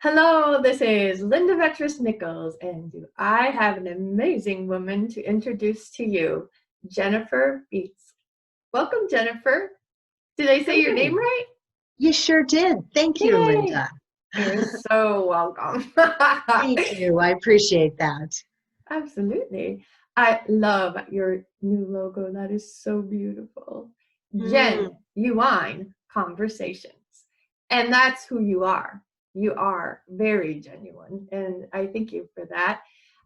Hello, this is Linda Vetris Nichols, and I have an amazing woman to introduce to you, Jennifer Beitz. Welcome, Jennifer. Did I say your name Hey, right? you sure did. Thank you, Yay! Linda. You're so welcome. Thank you. I appreciate that. Absolutely. I love your new logo. That is so beautiful. Mm, Jen-U-ine Conversations. And that's who you are. You are very genuine. And I thank you for that.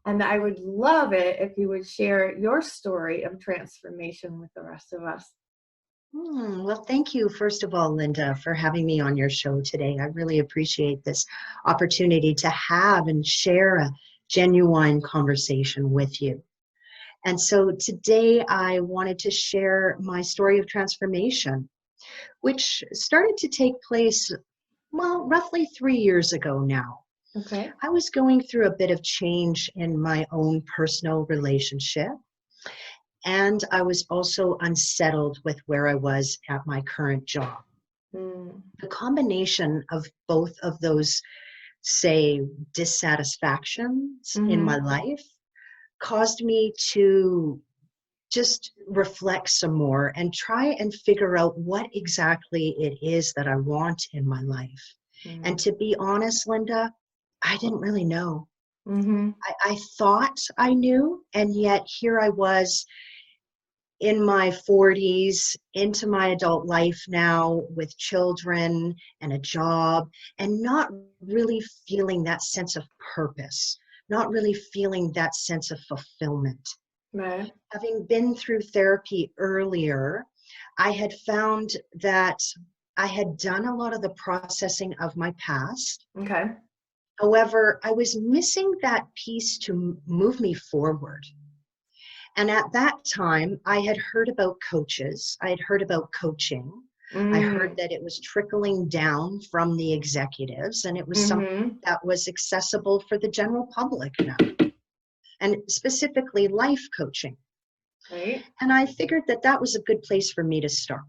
And I would love it if you would share your story of transformation with the rest of us. well, thank you, first of all, Linda, for having me on your show today. I really appreciate this opportunity to have and share a genuine conversation with you. And so today I wanted to share my story of transformation, which started to take place, well, roughly 3 years ago now. Okay. I was going through a bit of change in my own personal relationship, and I was also unsettled with where I was at my current job. Mm, The combination of both of those, say, dissatisfactions in my mm-hmm. life caused me to just reflect some more and try and figure out what exactly it is that I want in my life. And Mm, to be honest, Linda, I didn't really know. mm-hmm. I thought I knew, and yet here I was in my 40s, into my adult life now with children and a job, and not really feeling that sense of purpose, not really feeling that sense of fulfillment. Right. Having been through therapy earlier, I had found that I had done a lot of the processing of my past. Okay. However, I was missing that piece to move me forward. And at that time, I had heard about coaches, I had heard about coaching. I heard Mm, that it was trickling down from the executives, and it was something mm-hmm. that was accessible for the general public now, and specifically life coaching. Right. And I figured that that was a good place for me to start.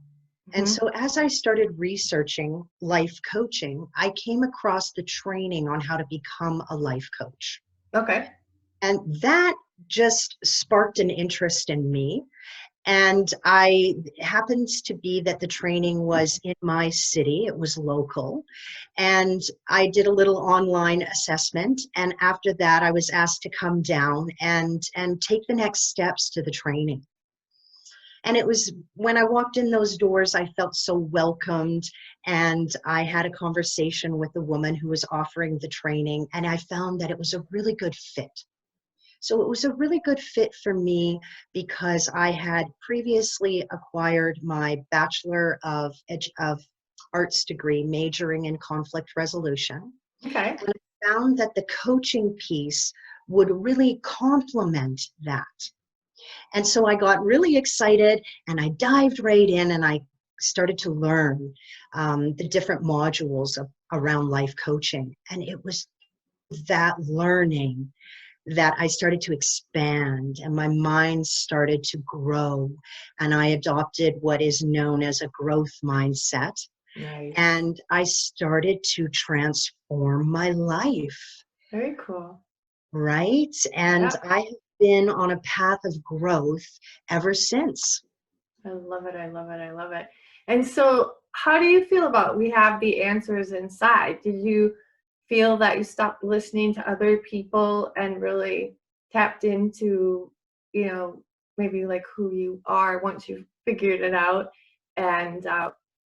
And Mm-hmm. so as I started researching life coaching, I came across the training on how to become a life coach. Okay. And that just sparked an interest in me. And I happens to be that the training was in my city, it was local. And I did a little online assessment. And after that, I was asked to come down and take the next steps to the training. And it was when I walked in those doors, I felt so welcomed. And I had a conversation with the woman who was offering the training, and I found that it was a really good fit. So it was a really good fit for me because I had previously acquired my Bachelor of Arts degree, majoring in conflict resolution. Okay. And I found that the coaching piece would really complement that. And so I got really excited and I dived right in and I started to learn the different modules around life coaching. And it was that learning that I started to expand and my mind started to grow. And I adopted what is known as a growth mindset. Nice. And I started to transform my life. Very cool. Right? And Yeah. I have been on a path of growth ever since. I love it. I love it. I love it. And so, how do you feel about we have the answers inside? Did you feel that you stopped listening to other people and really tapped into, maybe like who you are once you figured it out and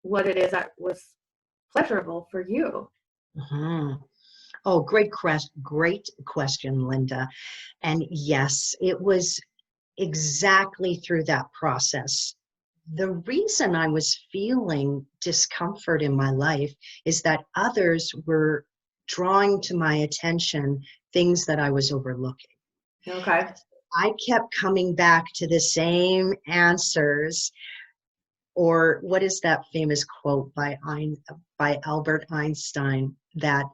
what it is that was pleasurable for you? Mhm. Oh, great question, Linda. And yes, it was exactly through that process. The reason I was feeling discomfort in my life is that others were drawing to my attention things that I was overlooking. Okay. I kept coming back to the same answers. Or what is that famous quote by Albert Einstein that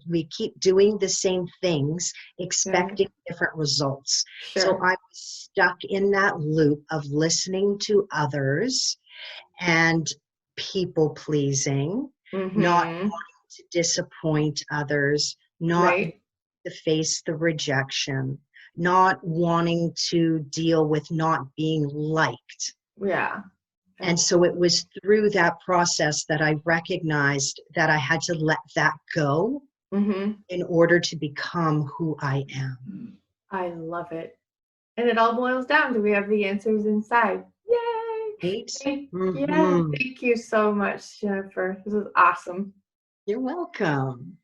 we keep doing the same things, Yeah. expecting different results. So Sure. I was stuck in that loop of listening to others and people pleasing, not Mm-hmm. to disappoint others, not Right. to face the rejection, not wanting to deal with not being liked. Yeah. And so it was through that process that I recognized that I had to let that go Mm-hmm. in order to become who I am. I love it. And it all boils down to we have the answers inside. Yay! Right? Yeah, Hmm. thank you so much, Jennifer. This is awesome. You're welcome.